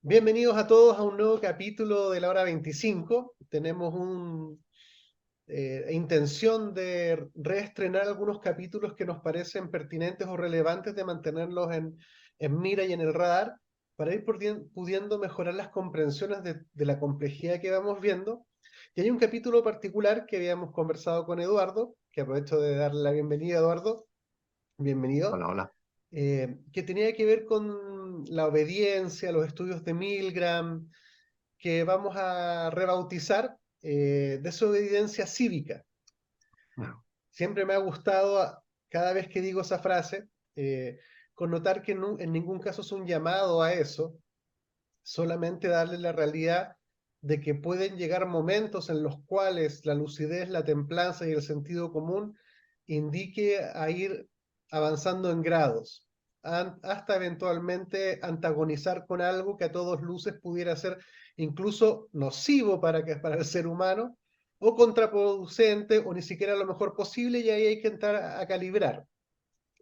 Bienvenidos a todos a un nuevo capítulo de la hora 25. Tenemos una intención de reestrenar algunos capítulos que nos parecen pertinentes o relevantes de mantenerlos en mira y en el radar para ir pudiendo mejorar las comprensiones de la complejidad que vamos viendo. Y hay un capítulo particular que habíamos conversado con Eduardo, que aprovecho de darle la bienvenida, Eduardo. Bienvenido, Hola, hola. que tenía que ver con la obediencia, los estudios de Milgram, que vamos a rebautizar desobediencia cívica. Bueno, Siempre me ha gustado, cada vez que digo esa frase, eh, connotar que en ningún caso es un llamado a eso, solamente darle la realidad de que pueden llegar momentos en los cuales la lucidez, la templanza y el sentido común indique a ir avanzando en grados, hasta eventualmente antagonizar con algo que a todos luces pudiera ser incluso nocivo para el ser humano, o contraproducente, o ni siquiera lo mejor posible, y ahí hay que entrar a calibrar.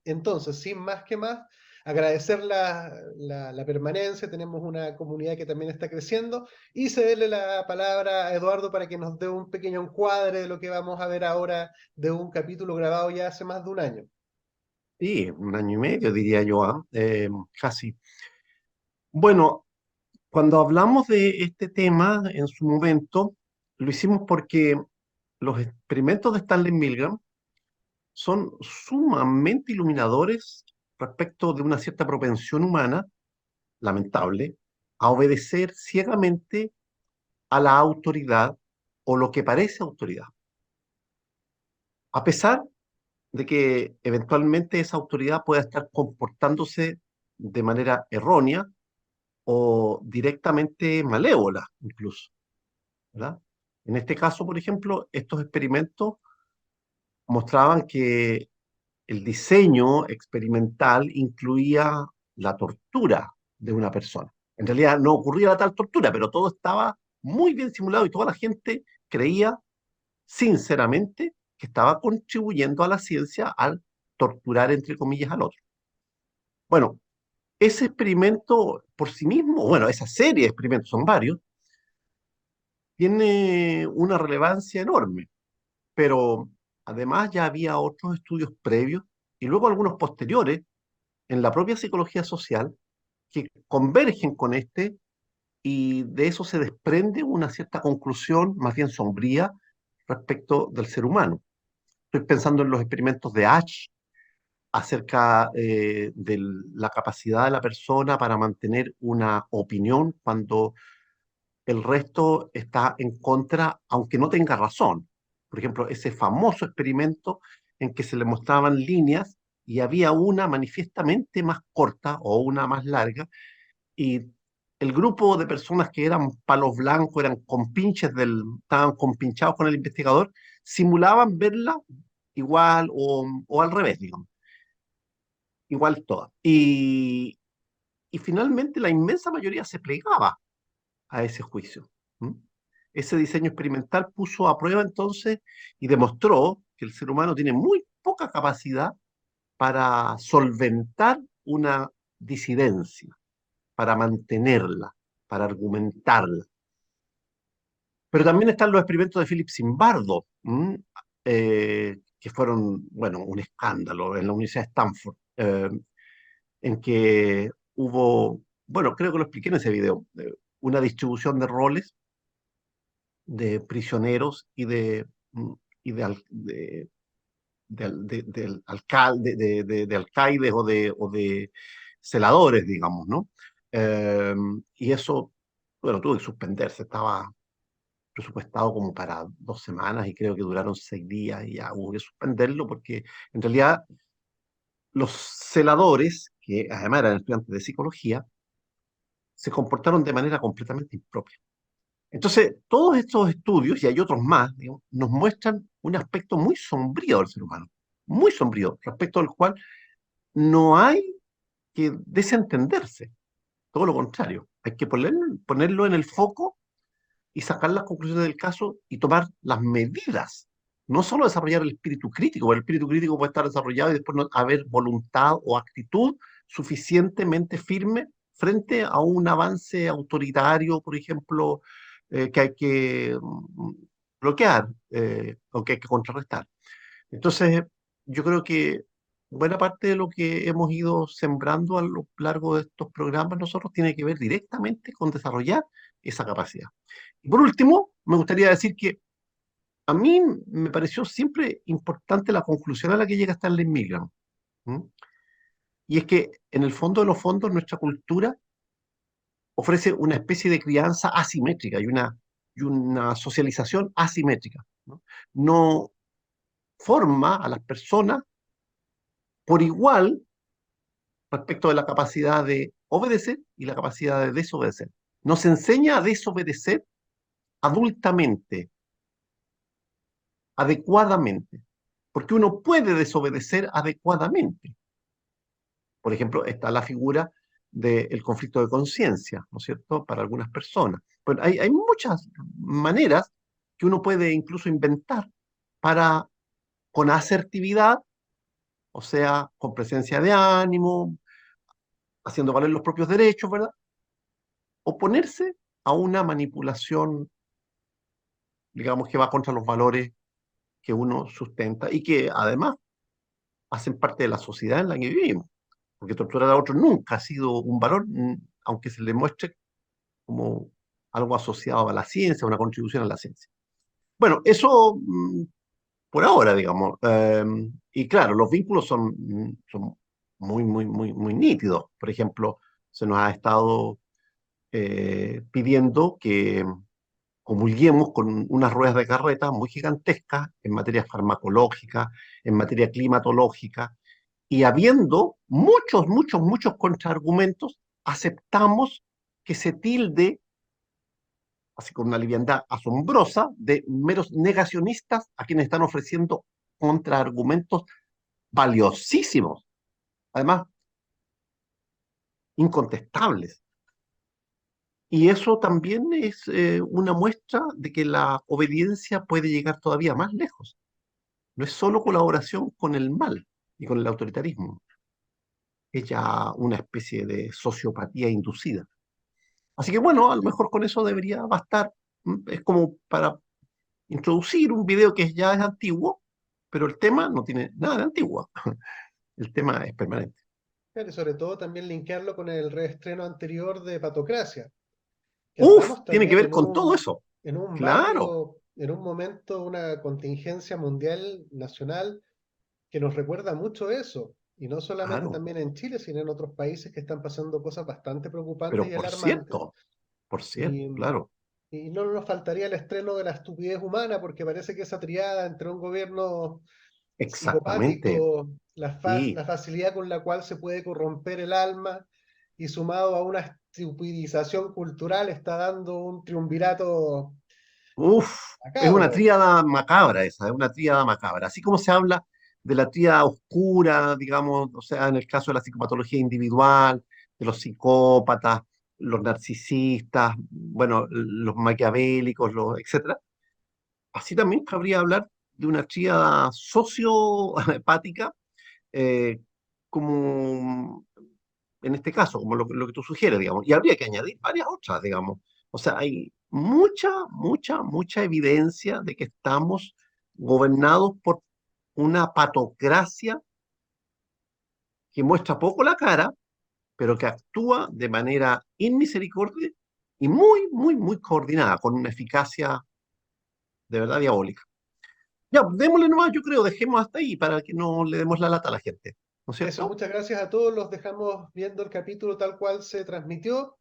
Entonces, sin más que más, agradecer la permanencia, tenemos una comunidad que también está creciendo, y cederle la palabra a Eduardo para que nos dé un pequeño encuadre de lo que vamos a ver ahora de un capítulo grabado ya hace más de un año. sí, un año y medio diría yo, casi. Bueno, cuando hablamos de este tema en su momento, lo hicimos porque los experimentos de Stanley Milgram son sumamente iluminadores respecto de una cierta propensión humana, lamentable, a obedecer ciegamente a la autoridad o lo que parece autoridad, a pesar de que eventualmente esa autoridad pueda estar comportándose de manera errónea o directamente malévola, incluso, ¿verdad? En este caso, por ejemplo, estos experimentos mostraban que el diseño experimental incluía la tortura de una persona. En realidad no ocurría la tal tortura, pero todo estaba muy bien simulado y toda la gente creía sinceramente que estaba contribuyendo a la ciencia al torturar, entre comillas, al otro. Bueno, ese experimento por sí mismo, bueno, esa serie de experimentos, son varios, tiene una relevancia enorme, pero además ya había otros estudios previos y luego algunos posteriores en la propia psicología social que convergen con este y de eso se desprende una cierta conclusión más bien sombría respecto del ser humano. Estoy pensando en los experimentos de Asch acerca de la capacidad de la persona para mantener una opinión cuando el resto está en contra, aunque no tenga razón. Por ejemplo, ese famoso experimento en que se le mostraban líneas y había una manifiestamente más corta o una más larga, y el grupo de personas que eran palos blancos, eran compinches estaban compinchados con el investigador, simulaban verla igual o al revés, digamos, igual todas. Y finalmente la inmensa mayoría se plegaba a ese juicio. ¿M? Ese diseño experimental puso a prueba entonces y demostró que el ser humano tiene muy poca capacidad para solventar una disidencia, para mantenerla, para argumentarla. Pero también están los experimentos de Philip Zimbardo, que fueron, bueno, un escándalo en la Universidad de Stanford, en que hubo, bueno, creo que lo expliqué en ese video, una distribución de roles de prisioneros y de alcaides o de celadores, digamos, ¿no? Y eso, bueno, tuvo que suspenderse, estaba presupuestado como para 2 semanas y creo que duraron 6 días y ya hubo que suspenderlo porque en realidad los celadores, que además eran estudiantes de psicología, se comportaron de manera completamente impropia. Entonces, todos estos estudios, y hay otros más, digamos, nos muestran un aspecto muy sombrío del ser humano, muy sombrío, respecto al cual no hay que desentenderse, todo lo contrario, hay que ponerlo en el foco y sacar las conclusiones del caso y tomar las medidas. No solo desarrollar el espíritu crítico, porque el espíritu crítico puede estar desarrollado y después no haber voluntad o actitud suficientemente firme frente a un avance autoritario, por ejemplo, que hay que bloquear o que hay que contrarrestar. Entonces, yo creo que buena parte de lo que hemos ido sembrando a lo largo de estos programas nosotros tiene que ver directamente con desarrollar esa capacidad. Y por último, me gustaría decir que a mí me pareció siempre importante la conclusión a la que llega Stanley Milgram. ¿M? Y es que en el fondo de los fondos nuestra cultura ofrece una especie de crianza asimétrica y una socialización asimétrica. ¿No? No forma a las personas por igual respecto de la capacidad de obedecer y la capacidad de desobedecer. Nos enseña a desobedecer adultamente, adecuadamente, porque uno puede desobedecer adecuadamente. Por ejemplo, está la figura del conflicto de conciencia, ¿no es cierto?, para algunas personas. Bueno, hay muchas maneras que uno puede incluso inventar para, con asertividad, o sea, con presencia de ánimo, haciendo valer los propios derechos, ¿verdad?, oponerse a una manipulación, digamos, que va contra los valores que uno sustenta y que además hacen parte de la sociedad en la que vivimos. Porque torturar a otros nunca ha sido un valor, aunque se le muestre como algo asociado a la ciencia, una contribución a la ciencia. Bueno, eso por ahora, digamos. Y claro, los vínculos son muy, muy, muy, muy nítidos. Por ejemplo, se nos ha estado pidiendo que comulguemos con unas ruedas de carreta muy gigantescas en materia farmacológica, en materia climatológica, y habiendo muchos, muchos, muchos contraargumentos, aceptamos que se tilde, así con una liviandad asombrosa, de meros negacionistas a quienes están ofreciendo contraargumentos valiosísimos, además incontestables. Y eso también es una muestra de que la obediencia puede llegar todavía más lejos. No es solo colaboración con el mal y con el autoritarismo, es ya una especie de sociopatía inducida. Así que bueno, a lo mejor con eso debería bastar. Es como para introducir un video que ya es antiguo, pero el tema no tiene nada de antiguo. El tema es permanente. Claro, y sobre todo también linkearlo con el reestreno anterior de Patocracia, que Uf, estamos tiene que también ver con todo eso. en un Claro, barrio, en un momento, una contingencia mundial, nacional, que nos recuerda mucho eso. Y no solamente claro. también en Chile, sino en otros países que están pasando cosas bastante preocupantes Pero y alarmantes. por cierto, Y, claro. y no nos faltaría el estreno de la estupidez humana, porque parece que esa triada entre un gobierno Exactamente. psicopático, Sí. la facilidad con la cual se puede corromper el alma y sumado a una estupidización cultural está dando un triunvirato Uf, es una macabro. tríada macabra esa, es una tríada macabra. Así como se habla de la tríada oscura, digamos, o sea, en el caso de la psicopatología individual, de los psicópatas, los narcisistas, bueno, los maquiavélicos, etcétera. Así también cabría hablar de una tríada sociopática, eh, como en este caso, como lo que tú sugieres, digamos, y habría que añadir varias otras, digamos. O sea, hay mucha, mucha, mucha evidencia de que estamos gobernados por una patocracia que muestra poco la cara, pero que actúa de manera inmisericordia y muy, muy, muy coordinada, con una eficacia de verdad diabólica. Ya, démosle nomás, yo creo, dejemos hasta ahí para que no le demos la lata a la gente, ¿no es Eso, cierto? muchas gracias a todos. Los dejamos viendo el capítulo tal cual se transmitió.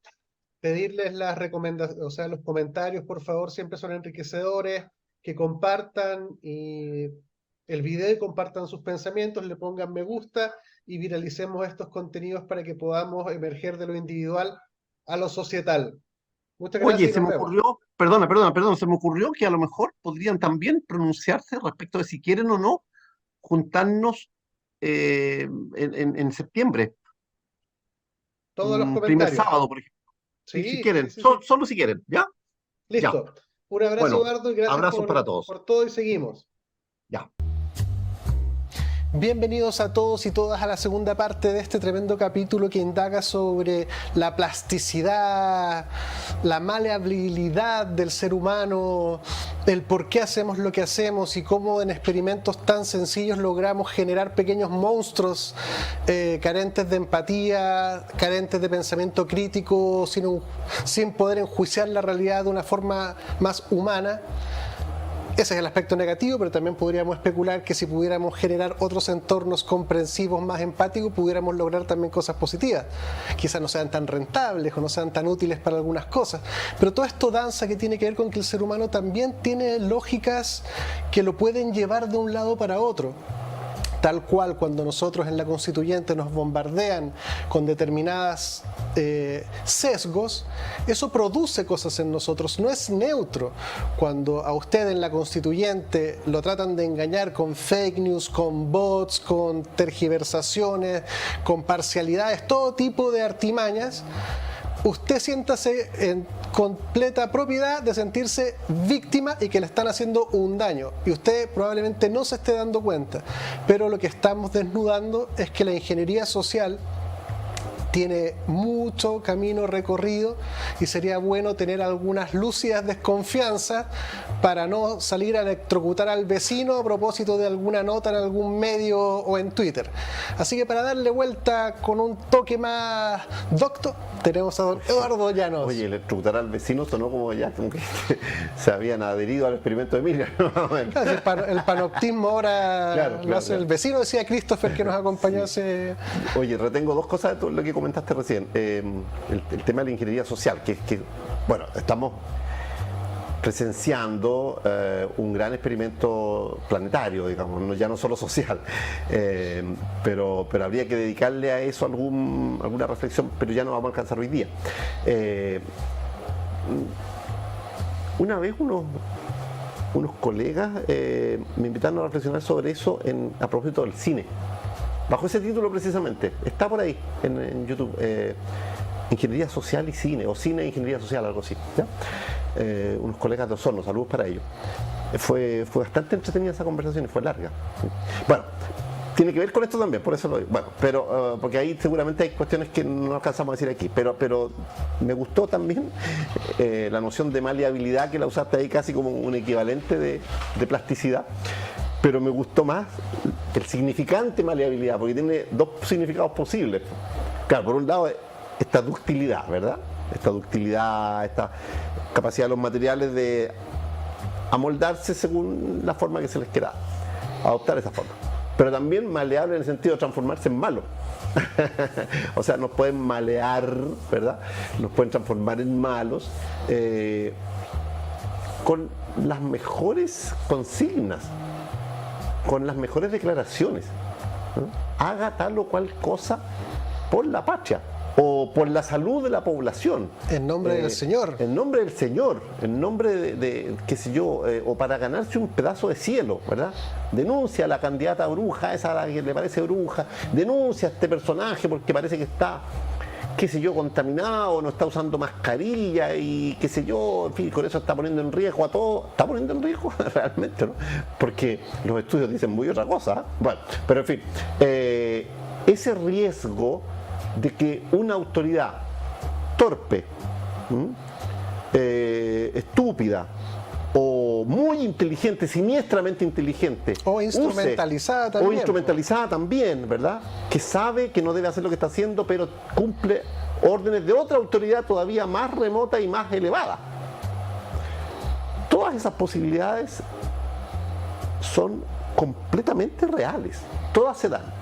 Pedirles las recomendaciones, o sea, los comentarios, por favor, siempre son enriquecedores. Que compartan el video y compartan sus pensamientos, le pongan me gusta y viralicemos estos contenidos para que podamos emerger de lo individual a lo societal. Muchas Oye, gracias y se nos me vemos. ocurrió, perdona, se me ocurrió que a lo mejor podrían también pronunciarse respecto de si quieren o no juntarnos en septiembre, Todos los un primer comentarios. sábado, por ejemplo. Si Sí, sí, quieren, sí, sí. solo si quieren, ¿ya? Ya. Listo. Un abrazo, Bueno, Eduardo, y gracias abrazos para todos. por todo y seguimos. Ya. Bienvenidos a todos y todas a la segunda parte de este tremendo capítulo que indaga sobre la plasticidad, la maleabilidad del ser humano, el por qué hacemos lo que hacemos y cómo en experimentos tan sencillos logramos generar pequeños monstruos carentes de empatía, carentes de pensamiento crítico, sin poder enjuiciar la realidad de una forma más humana. Ese es el aspecto negativo, pero también podríamos especular que si pudiéramos generar otros entornos comprensivos, más empáticos, pudiéramos lograr también cosas positivas. Quizás no sean tan rentables o no sean tan útiles para algunas cosas, pero todo esto danza que tiene que ver con que el ser humano también tiene lógicas que lo pueden llevar de un lado para otro. Tal cual cuando nosotros en la Constituyente nos bombardean con determinadas sesgos, eso produce cosas en nosotros, no es neutro. Cuando a usted en la Constituyente lo tratan de engañar con fake news, con bots, con tergiversaciones, con parcialidades, todo tipo de artimañas, usted siéntase en completa propiedad de sentirse víctima y que le están haciendo un daño. Y usted probablemente no se esté dando cuenta. Pero lo que estamos desnudando es que la ingeniería social tiene mucho camino recorrido y sería bueno tener algunas lúcidas desconfianzas para no salir a electrocutar al vecino a propósito de alguna nota en algún medio o en Twitter. Así que para darle vuelta con un toque más docto, tenemos a don Eduardo Llanos. Oye, electrocutar al vecino sonó como ya, como que se habían adherido al experimento de Miller. Claro, el panoptismo ahora claro, hace el vecino, decía Christopher, que nos acompañó hace... Oye, retengo dos cosas de todo lo que comentaste recién. El tema de la ingeniería social, que bueno, estamos presenciando un gran experimento planetario, digamos, ya no solo social, pero habría que dedicarle a eso alguna reflexión, pero ya no vamos a alcanzar hoy día. Una vez unos colegas me invitaron a reflexionar sobre eso a propósito del cine, bajo ese título precisamente, está por ahí en YouTube, Ingeniería Social y Cine, o Cine e Ingeniería Social, algo así, ¿ya? Unos colegas de Osorno, saludos para ellos. Fue bastante entretenida esa conversación y fue larga. Bueno, tiene que ver con esto también, por eso lo digo. Bueno, pero porque ahí seguramente hay cuestiones que no alcanzamos a decir aquí, pero me gustó también la noción de maleabilidad, que la usaste ahí casi como un equivalente de plasticidad. Pero me gustó más el significante maleabilidad, porque tiene dos significados posibles. Claro, por un lado, esta ductilidad, ¿verdad? Esta ductilidad, esta capacidad de los materiales de amoldarse según la forma que se les quiera, adoptar esa forma. Pero también maleable en el sentido de transformarse en malo. O sea, nos pueden malear, ¿verdad? Nos pueden transformar en malos con las mejores consignas, con las mejores declaraciones, ¿no? Haga tal o cual cosa por la patria o por la salud de la población. En nombre del Señor. En nombre del Señor, en nombre de qué sé yo, o para ganarse un pedazo de cielo, ¿verdad? Denuncia a la candidata bruja, esa a la que le parece bruja, denuncia a este personaje porque parece que está, qué sé yo, contaminado, no está usando mascarilla y qué sé yo, en fin, con eso está poniendo en riesgo a todo. ¿Está poniendo en riesgo? Realmente, ¿no? Porque los estudios dicen muy otra cosa, ¿eh? Bueno, pero en fin, ese riesgo de que una autoridad torpe, estúpida o muy inteligente, siniestramente inteligente, o instrumentalizada también. O instrumentalizada también, ¿verdad? Que sabe que no debe hacer lo que está haciendo, pero cumple órdenes de otra autoridad todavía más remota y más elevada. Todas esas posibilidades son completamente reales, todas se dan.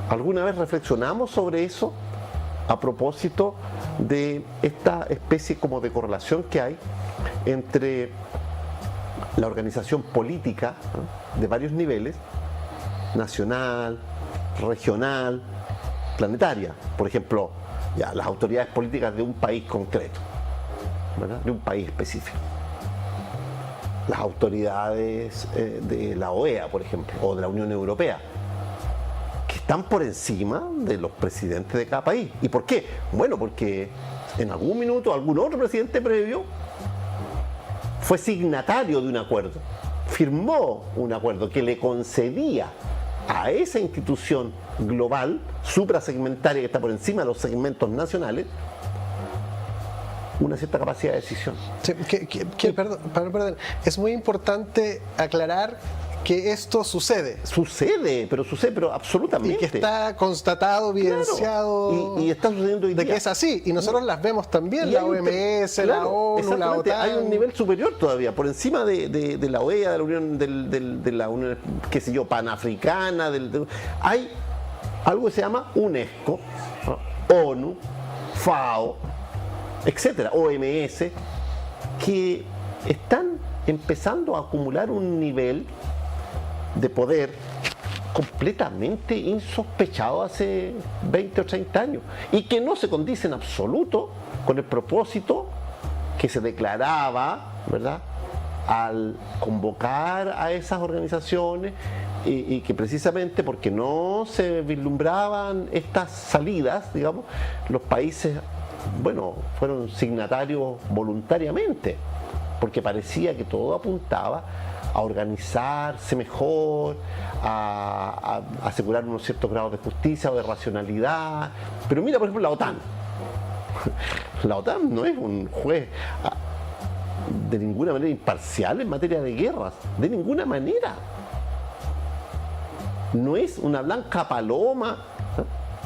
¿Alguna vez reflexionamos sobre eso a propósito de esta especie como de correlación que hay entre la organización política, ¿no?, de varios niveles, nacional, regional, planetaria? Por ejemplo, ya, las autoridades políticas de un país concreto, ¿verdad?, de un país específico. Las autoridades de la OEA, por ejemplo, o de la Unión Europea, que están por encima de los presidentes de cada país. ¿Y por qué? Bueno, porque en algún minuto algún otro presidente previo fue signatario de un acuerdo, firmó un acuerdo que le concedía a esa institución global, suprasegmentaria que está por encima de los segmentos nacionales, una cierta capacidad de decisión. Sí, perdón, es muy importante aclarar que esto sucede. Sucede, pero absolutamente. Y que está constatado, evidenciado. Claro. Y está sucediendo hoy de día. que es así. Y nosotros las vemos también, la OMS, la ONU, la OTAN. Hay un nivel superior todavía, por encima de la OEA, de la Unión, de la Unión, qué sé yo, panafricana. Hay algo que se llama UNESCO, ONU, FAO, etcétera, OMS, que están empezando a acumular un nivel de poder completamente insospechado hace 20 o 30 años y que no se condice en absoluto con el propósito que se declaraba, ¿verdad?, al convocar a esas organizaciones y que precisamente porque no se vislumbraban estas salidas, digamos, los países, bueno, fueron signatarios voluntariamente, porque parecía que todo apuntaba a organizarse mejor, a asegurar unos ciertos grados de justicia o de racionalidad. Pero mira, por ejemplo, la OTAN. La OTAN no es un juez de ninguna manera imparcial en materia de guerras, de ninguna manera. No es una blanca paloma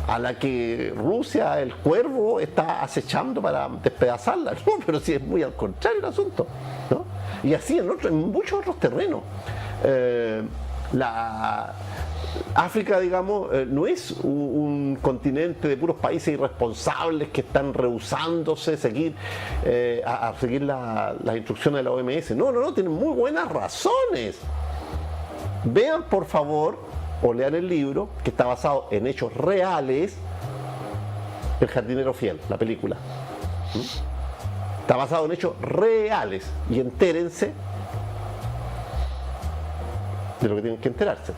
a la que Rusia, el cuervo, está acechando para despedazarla. No, pero sí es muy al contrario el asunto, ¿no? Y así en muchos otros terrenos. África, digamos, no es un continente de puros países irresponsables que están rehusándose a seguir las instrucciones de la OMS. No, tienen muy buenas razones. Vean, por favor, o lean el libro, que está basado en hechos reales, El jardinero fiel, la película. Está basado en hechos reales y entérense de lo que tienen que enterarse.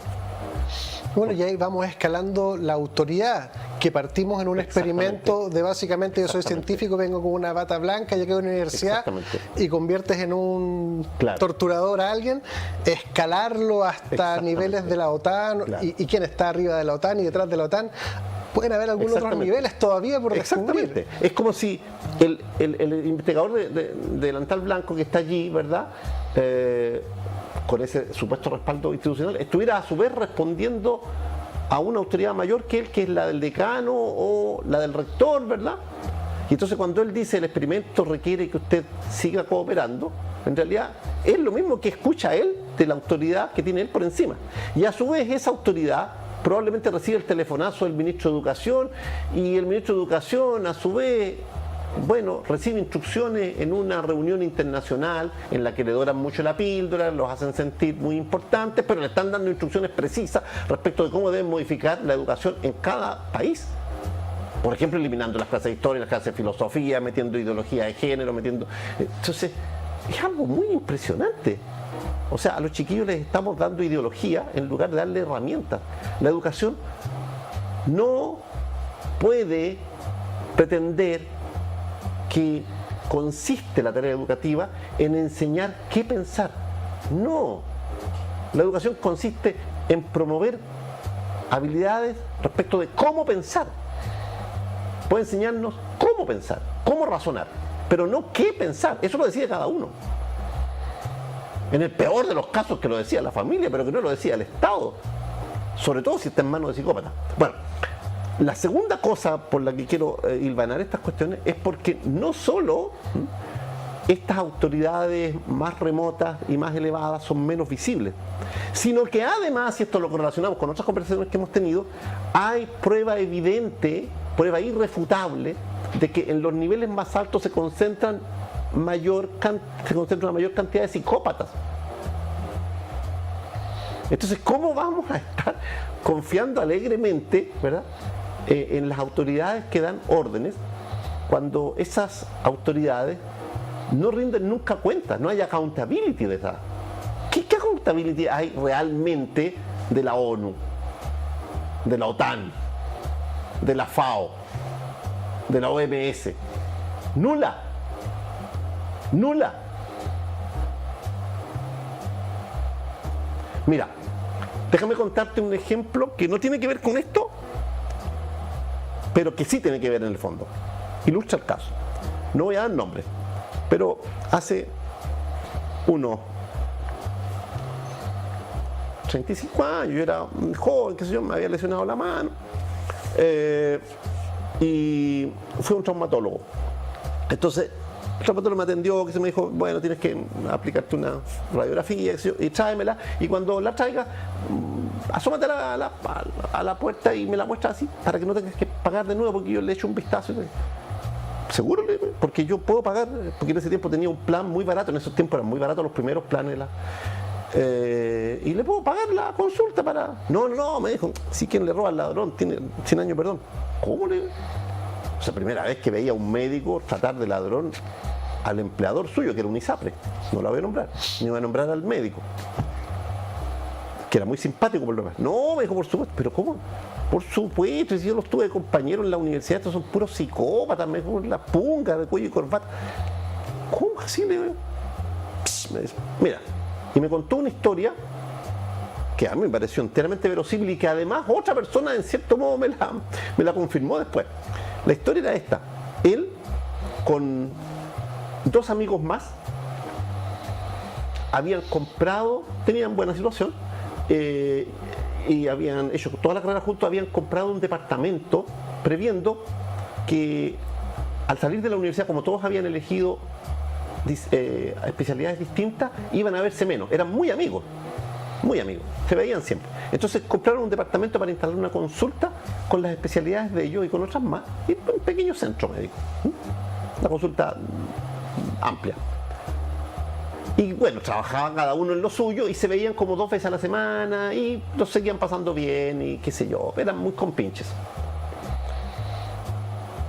Bueno, y ahí vamos escalando la autoridad, que partimos en un experimento de básicamente yo soy científico, vengo con una bata blanca, llegué a una universidad y conviertes en un torturador a alguien, escalarlo hasta niveles de la OTAN y quién está arriba de la OTAN y detrás de la OTAN. Pueden haber algunos otros niveles todavía por descubrir. Exactamente. Es como si el investigador de delantal blanco que está allí, ¿verdad?, con ese supuesto respaldo institucional, estuviera a su vez respondiendo a una autoridad mayor que él, que es la del decano o la del rector, ¿verdad? Y entonces cuando él dice el experimento requiere que usted siga cooperando, en realidad es lo mismo que escucha él de la autoridad que tiene él por encima. Y a su vez esa autoridad probablemente recibe el telefonazo del ministro de Educación y el ministro de Educación a su vez, bueno, recibe instrucciones en una reunión internacional en la que le doran mucho la píldora, los hacen sentir muy importantes, pero le están dando instrucciones precisas respecto de cómo deben modificar la educación en cada país. Por ejemplo, eliminando las clases de historia, las clases de filosofía, metiendo ideología de género, Entonces, es algo muy impresionante. O sea, a los chiquillos les estamos dando ideología en lugar de darle herramientas. La educación no puede pretender que consiste la tarea educativa en enseñar qué pensar. No. La educación consiste en promover habilidades respecto de cómo pensar. Puede enseñarnos cómo pensar, cómo razonar, pero no qué pensar. Eso lo decide cada uno. En el peor de los casos que lo decía la familia, pero que no lo decía el Estado. Sobre todo si está en manos de psicópatas. Bueno, la segunda cosa por la que quiero hilvanar estas cuestiones es porque no solo estas autoridades más remotas y más elevadas son menos visibles, sino que además, y esto lo correlacionamos con otras conversaciones que hemos tenido, hay prueba evidente, prueba irrefutable, de que en los niveles más altos se concentra una mayor cantidad de psicópatas. Entonces, ¿cómo vamos a estar confiando alegremente, ¿verdad?, en las autoridades que dan órdenes cuando esas autoridades no rinden nunca cuentas? No hay accountability de esa. ¿Qué accountability hay realmente de la ONU, de la OTAN, de la FAO, de la OMS? Nula. Mira, Déjame contarte un ejemplo que no tiene que ver con esto, pero que sí tiene que ver en el fondo. Ilustra el caso. No voy a dar nombres, pero hace unos 35 años, yo era un joven, qué sé yo, me había lesionado la mano, y fui a un traumatólogo. Entonces, el traumatólogo me atendió, que se me dijo, bueno, tienes que aplicarte una radiografía, qué sé yo, y tráemela, y cuando la traigas, asómate a la puerta y me la muestras así, para que no tengas que pagar de nuevo, porque yo le echo un vistazo. ¿Seguro? Porque yo puedo pagar, porque en ese tiempo tenía un plan muy barato, en esos tiempos eran muy baratos los primeros planes. Y le puedo pagar la consulta para... No, me dijo, si quien le roba al ladrón tiene 100 años, perdón. ¿Cómo le...? O sea, primera vez que veía a un médico tratar de ladrón al empleador suyo, que era un ISAPRE. No la voy a nombrar, ni voy a nombrar al médico, que era muy simpático por lo menos. No, me dijo, por supuesto, pero ¿cómo? Por supuesto, si yo los tuve de compañeros en la universidad, estos son puros psicópatas, me dijo, la punga de cuello y corbata. ¿Cómo así? Le digo, me dice, mira, y me contó una historia que a mí me pareció enteramente verosímil y que además otra persona en cierto modo me la confirmó después. La historia era esta: él con 2 amigos más habían comprado, tenían buena situación, y habían hecho toda la carrera juntos, habían comprado un departamento previendo que al salir de la universidad, como todos habían elegido especialidades distintas, iban a verse menos. Eran muy amigos, se veían siempre. Entonces compraron un departamento para instalar una consulta con las especialidades de ellos y con otras más, y un pequeño centro médico, una consulta amplia. Y bueno, trabajaban cada uno en lo suyo y se veían como 2 veces a la semana y los seguían pasando bien y qué sé yo, eran muy compinches.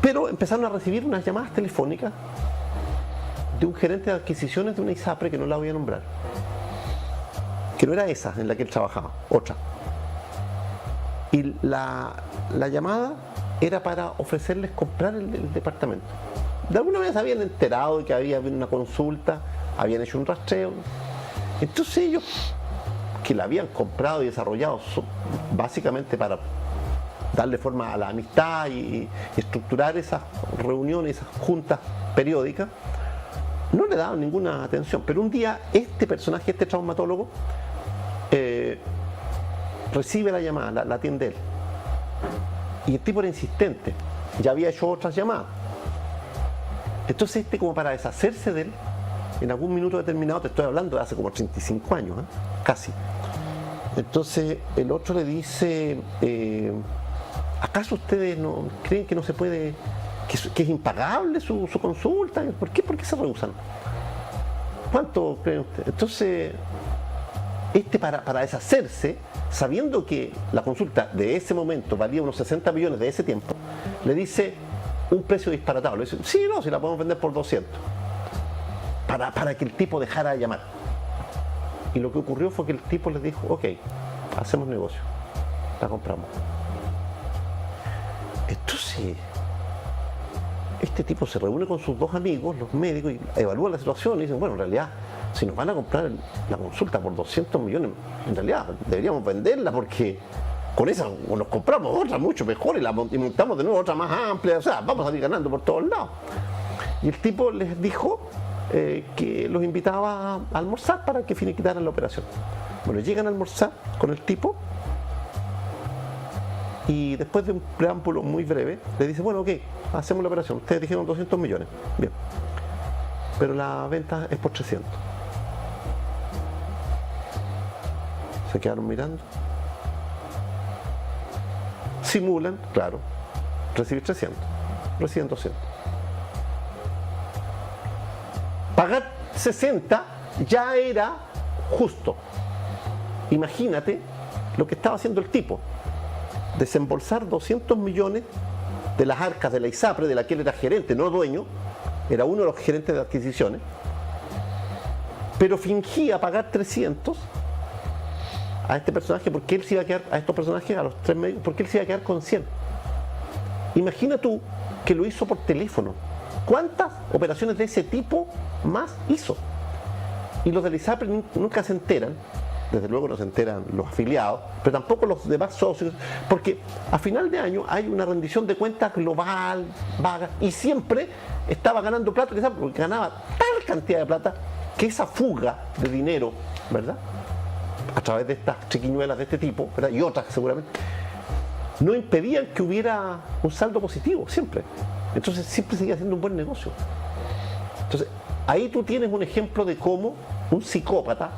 Pero empezaron a recibir unas llamadas telefónicas de un gerente de adquisiciones de una ISAPRE que no la voy a nombrar, que no era esa en la que él trabajaba, otra. Y la llamada era para ofrecerles comprar el departamento. De alguna vez habían enterado de que había habido una consulta, habían hecho un rastreo. Entonces ellos, que la habían comprado y desarrollado básicamente para darle forma a la amistad y estructurar esas reuniones, esas juntas periódicas, no le daban ninguna atención. Pero un día este personaje, este traumatólogo, recibe la llamada, la atiende él. Y el tipo era insistente, ya había hecho otras llamadas. Entonces como para deshacerse de él, en algún minuto determinado, te estoy hablando de hace como 35 años, casi. Entonces el otro le dice, ¿acaso ustedes no creen que no se puede, que es impagable su consulta? ¿Por qué se rehusan? ¿Cuánto creen ustedes? Entonces, para deshacerse, sabiendo que la consulta de ese momento valía unos 60 millones de ese tiempo, le dice un precio disparatado. Le dice, sí, no, si la podemos vender por 200. Para que el tipo dejara de llamar. Y lo que ocurrió fue que el tipo les dijo, ok, hacemos negocio, la compramos. Entonces, este tipo se reúne con sus 2 amigos, los médicos, y evalúan la situación y dicen, bueno, en realidad, si nos van a comprar la consulta por 200 millones, en realidad deberíamos venderla, porque con esa nos compramos otra mucho mejor y montamos de nuevo otra más amplia, o sea, vamos a ir ganando por todos lados. Y el tipo les dijo que los invitaba a almorzar para que finiquitaran la operación. Bueno, llegan a almorzar con el tipo y después de un preámbulo muy breve le dice, bueno, ok, hacemos la operación, ustedes dijeron 200 millones, bien, pero la venta es por 300. Se quedaron mirando, simulan, claro, recibir 300, reciben 200. Pagar 60 ya era justo. Imagínate lo que estaba haciendo el tipo: desembolsar 200 millones de las arcas de la ISAPRE, de la que él era gerente, no dueño, era uno de los gerentes de adquisiciones, pero fingía pagar 300 a este personaje, porque él se iba a quedar, a estos personajes, a los 3 médicos, porque él se iba a quedar con 100. Imagina tú que lo hizo por teléfono. ¿Cuántas operaciones de ese tipo más hizo? Y los del ISAPRE nunca se enteran desde luego no se enteran los afiliados, pero tampoco los demás socios, porque a final de año hay una rendición de cuentas global, vaga, y siempre estaba ganando plata, quizás porque ganaba tal cantidad de plata que esa fuga de dinero, ¿verdad?, a través de estas chiquiñuelas de este tipo, ¿verdad?, y otras seguramente, no impedían que hubiera un saldo positivo, siempre. Entonces siempre seguía siendo un buen negocio. Entonces, ahí tú tienes un ejemplo de cómo un psicópata,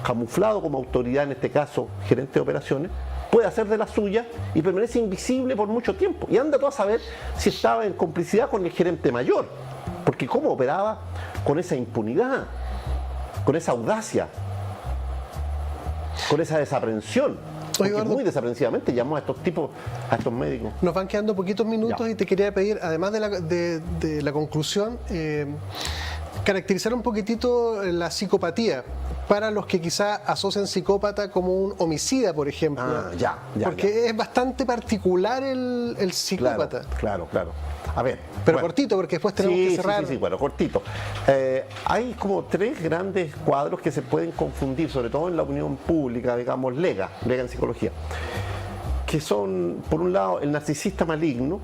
camuflado como autoridad, en este caso gerente de operaciones, puede hacer de la suya y permanece invisible por mucho tiempo. Y anda tú a saber si estaba en complicidad con el gerente mayor, porque cómo operaba con esa impunidad, con esa audacia, con esa desaprensión. Porque Eduardo, muy desaprensivamente llamó a estos tipos, a estos médicos. nos van quedando poquitos minutos Ya. y te quería pedir, además de la conclusión, caracterizar un poquitito la psicopatía para los que quizá asocian psicópata como un homicida, por ejemplo. Ya. Porque es bastante particular el psicópata. Claro. A ver. Pero bueno. cortito, porque después tenemos que cerrar. Sí, bueno, cortito. Hay como 3 grandes cuadros que se pueden confundir, sobre todo en la opinión pública, digamos, lega en psicología, que son, por un lado, el narcisista maligno,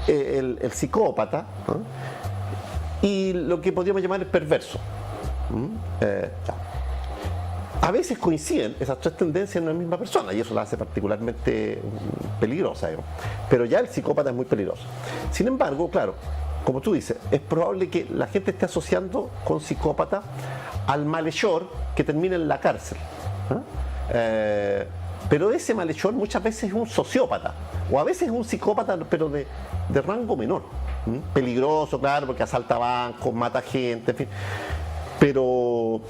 el psicópata, y lo que podríamos llamar el perverso. A veces coinciden esas 3 tendencias en una misma persona y eso la hace particularmente peligrosa, digamos. Pero ya el psicópata es muy peligroso. Sin embargo, claro, como tú dices, es probable que la gente esté asociando con psicópata al malhechor que termina en la cárcel. Pero ese malhechor muchas veces es un sociópata o a veces es un psicópata, pero de rango menor. Peligroso, claro, porque asalta bancos, mata gente, en fin. Pero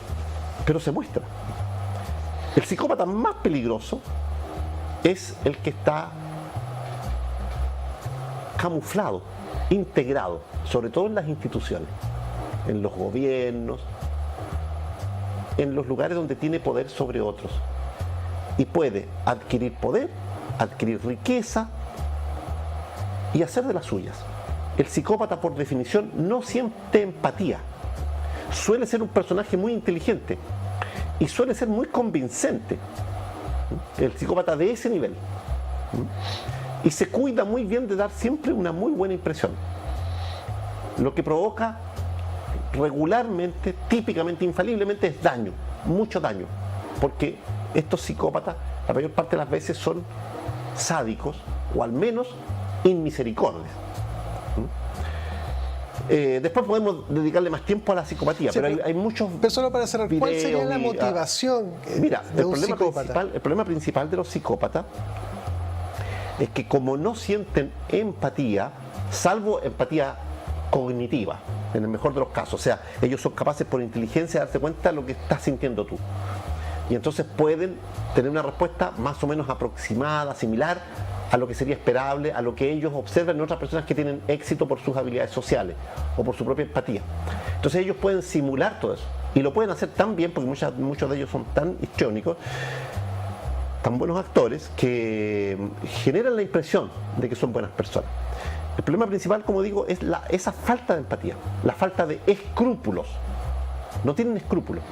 se muestra. El psicópata más peligroso es el que está camuflado, integrado, sobre todo en las instituciones, en los gobiernos, en los lugares donde tiene poder sobre otros. Y puede adquirir poder, adquirir riqueza y hacer de las suyas. El psicópata, por definición, no siente empatía. Suele ser un personaje muy inteligente y suele ser muy convincente. El psicópata de ese nivel. Y se cuida muy bien de dar siempre una muy buena impresión. Lo que provoca regularmente, típicamente, infaliblemente, es daño, mucho daño. Porque estos psicópatas, la mayor parte de las veces, son sádicos o al menos inmisericordias. Después podemos dedicarle más tiempo a la psicopatía, Sí, pero hay muchos. Pero solo para cerrar, ¿cuál sería la videos motivación Mira, de un psicópata? el problema principal de los psicópatas es que como no sienten empatía, salvo empatía cognitiva, en el mejor de los casos, o sea, ellos son capaces por inteligencia de darse cuenta de lo que estás sintiendo tú. Y entonces pueden tener una respuesta más o menos aproximada, similar a lo que sería esperable, a lo que ellos observan en otras personas que tienen éxito por sus habilidades sociales o por su propia empatía. Entonces ellos pueden simular todo eso y lo pueden hacer tan bien, porque muchos de ellos son tan histriónicos, tan buenos actores, que generan la impresión de que son buenas personas. El problema principal, como digo, es esa falta de empatía, la falta de escrúpulos. No tienen escrúpulos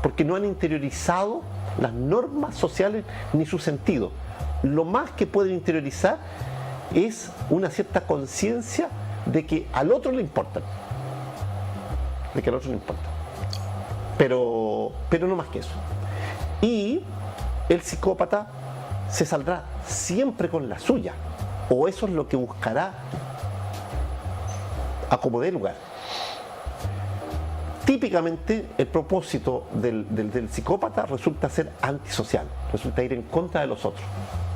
porque no han interiorizado las normas sociales ni su sentido. Lo más que pueden interiorizar es una cierta conciencia de que al otro le importan. De que al otro le importa. Pero no más que eso. Y el psicópata se saldrá siempre con la suya. O eso es lo que buscará a como dé lugar. Típicamente el propósito del psicópata resulta ser antisocial, resulta ir en contra de los otros,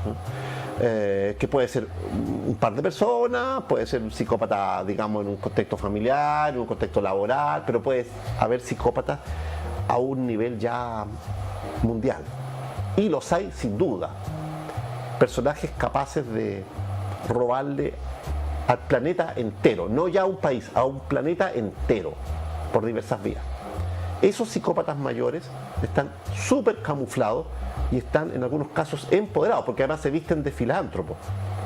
¿no? Que puede ser un par de personas, puede ser un psicópata, digamos, en un contexto familiar, en un contexto laboral, pero puede haber psicópatas a un nivel ya mundial. Y los hay sin duda. Personajes capaces de robarle al planeta entero, no ya a un país, a un planeta entero, por diversas vías. Esos psicópatas mayores están súper camuflados y están en algunos casos empoderados, porque además se visten de filántropos,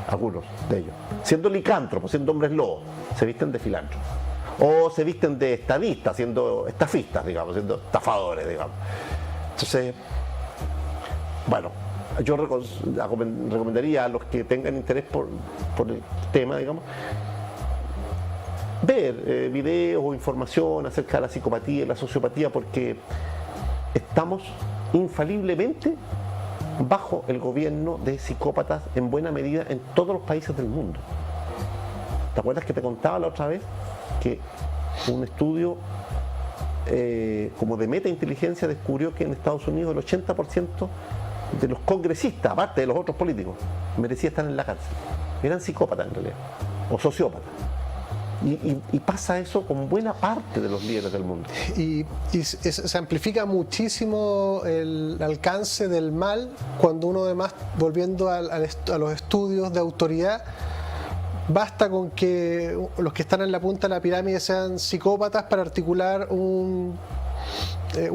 algunos de ellos. Siendo licántropos, siendo hombres lobos, se visten de filántropos. O se visten de estadistas, siendo estafistas, digamos, siendo estafadores, digamos. Entonces, bueno, yo recomendaría a los que tengan interés por el tema, digamos, ver videos o información acerca de la psicopatía y la sociopatía, porque estamos infaliblemente bajo el gobierno de psicópatas en buena medida en todos los países del mundo. ¿Te acuerdas que te contaba la otra vez que un estudio como de metainteligencia descubrió que en Estados Unidos el 80% de los congresistas, aparte de los otros políticos, merecía estar en la cárcel? Eran psicópatas en realidad, o sociópatas. Y pasa eso con buena parte de los líderes del mundo. Y se amplifica muchísimo el alcance del mal cuando uno, además, volviendo a los estudios de autoridad, basta con que los que están en la punta de la pirámide sean psicópatas para articular un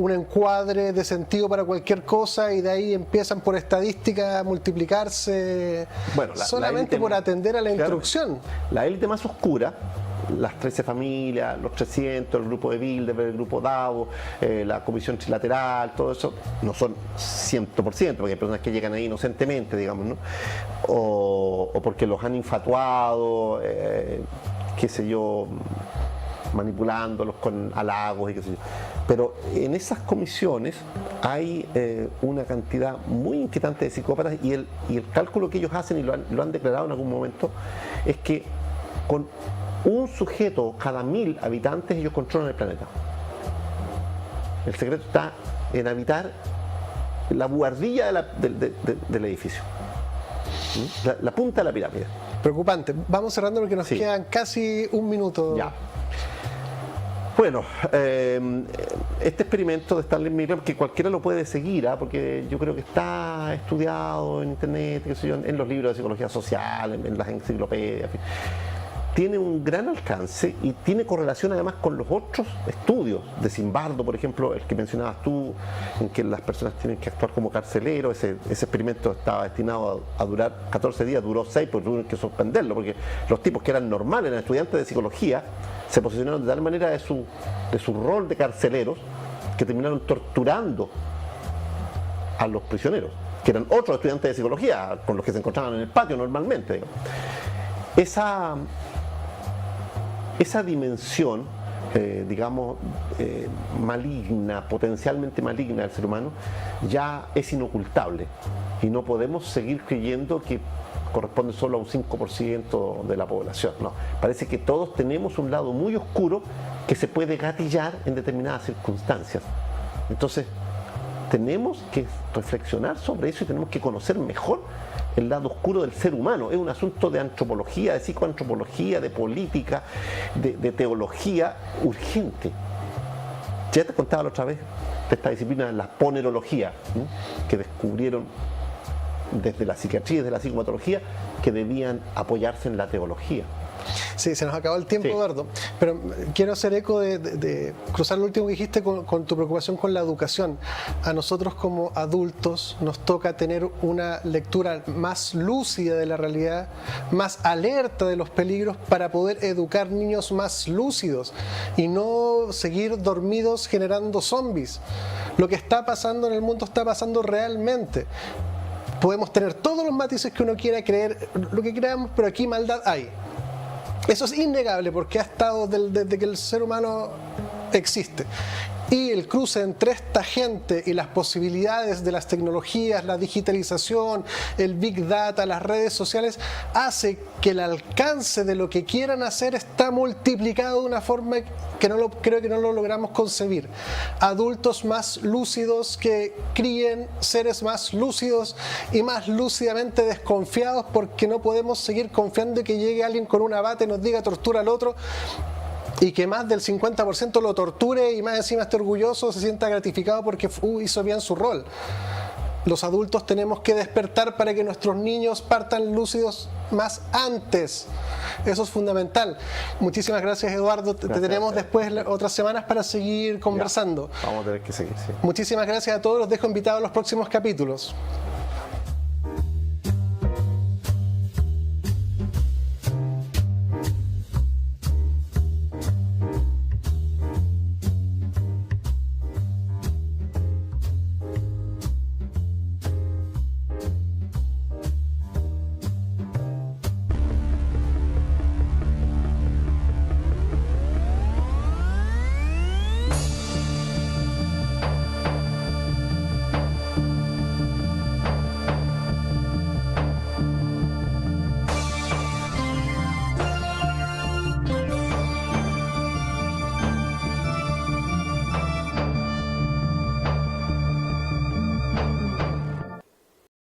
encuadre de sentido para cualquier cosa, y de ahí empiezan por estadística a multiplicarse, bueno, solamente por atender a la instrucción. La élite más oscura, las 13 familias, los 300, el grupo de Bilderberg, el grupo Davos, la comisión trilateral, todo eso, no son 100%, porque hay personas que llegan ahí inocentemente, digamos, ¿no? O porque los han infatuado, qué sé yo, manipulándolos con halagos y qué sé yo. Pero en esas comisiones hay una cantidad muy inquietante de psicópatas, y el cálculo que ellos hacen, y lo han declarado en algún momento, es que con un sujeto cada 1000 habitantes ellos controlan el planeta. El secreto está en habitar la buhardilla del edificio, la punta de la pirámide. Preocupante. Vamos cerrando porque nos quedan casi un minuto. Ya. Bueno, este experimento de Stanley Milgram, que cualquiera lo puede seguir, porque yo creo que está estudiado en internet, qué sé yo, en los libros de psicología social, en las enciclopedias, en fin. Tiene un gran alcance y tiene correlación además con los otros estudios de Zimbardo, por ejemplo, el que mencionabas tú, en que las personas tienen que actuar como carceleros. Ese experimento estaba destinado a durar 14 días, duró 6, porque tuvieron que suspenderlo, porque los tipos que eran normales, eran estudiantes de psicología, se posicionaron de tal manera de su rol de carceleros, que terminaron torturando a los prisioneros, que eran otros estudiantes de psicología con los que se encontraban en el patio normalmente, digamos. Esa dimensión, digamos, maligna, potencialmente maligna del ser humano, ya es inocultable, y no podemos seguir creyendo que corresponde solo a un 5% de la población. No, parece que todos tenemos un lado muy oscuro que se puede gatillar en determinadas circunstancias. Entonces, tenemos que reflexionar sobre eso y tenemos que conocer mejor el lado oscuro del ser humano. Es un asunto de antropología, de psicoantropología, de política, de teología urgente. Ya te contaba la otra vez de esta disciplina, la ponerología, ¿no?, que descubrieron desde la psiquiatría y desde la psicopatología que debían apoyarse en la teología. Sí, se nos acabó el tiempo, Eduardo, pero quiero hacer eco de cruzar lo último que dijiste con tu preocupación con la educación. A nosotros como adultos nos toca tener una lectura más lúcida de la realidad, más alerta de los peligros, para poder educar niños más lúcidos y no seguir dormidos generando zombies. Lo que está pasando en el mundo está pasando realmente. Podemos tener todos los matices que uno quiera, creer lo que creamos, pero aquí maldad hay. Eso es innegable, porque ha estado desde que el ser humano existe. Y el cruce entre esta gente y las posibilidades de las tecnologías, la digitalización, el Big Data, las redes sociales, hace que el alcance de lo que quieran hacer está multiplicado de una forma que creo que no lo logramos concebir. Adultos más lúcidos que críen seres más lúcidos y más lúcidamente desconfiados, porque no podemos seguir confiando en que llegue alguien con una bata y nos diga tortura al otro, y que más del 50% lo torture y más encima esté orgulloso, se sienta gratificado porque hizo bien su rol. Los adultos tenemos que despertar para que nuestros niños partan lúcidos más antes. Eso es fundamental. Muchísimas gracias, Eduardo. Te tenemos después otras semanas para seguir conversando. Ya, vamos a tener que seguir, sí. Muchísimas gracias a todos. Los dejo invitados a los próximos capítulos.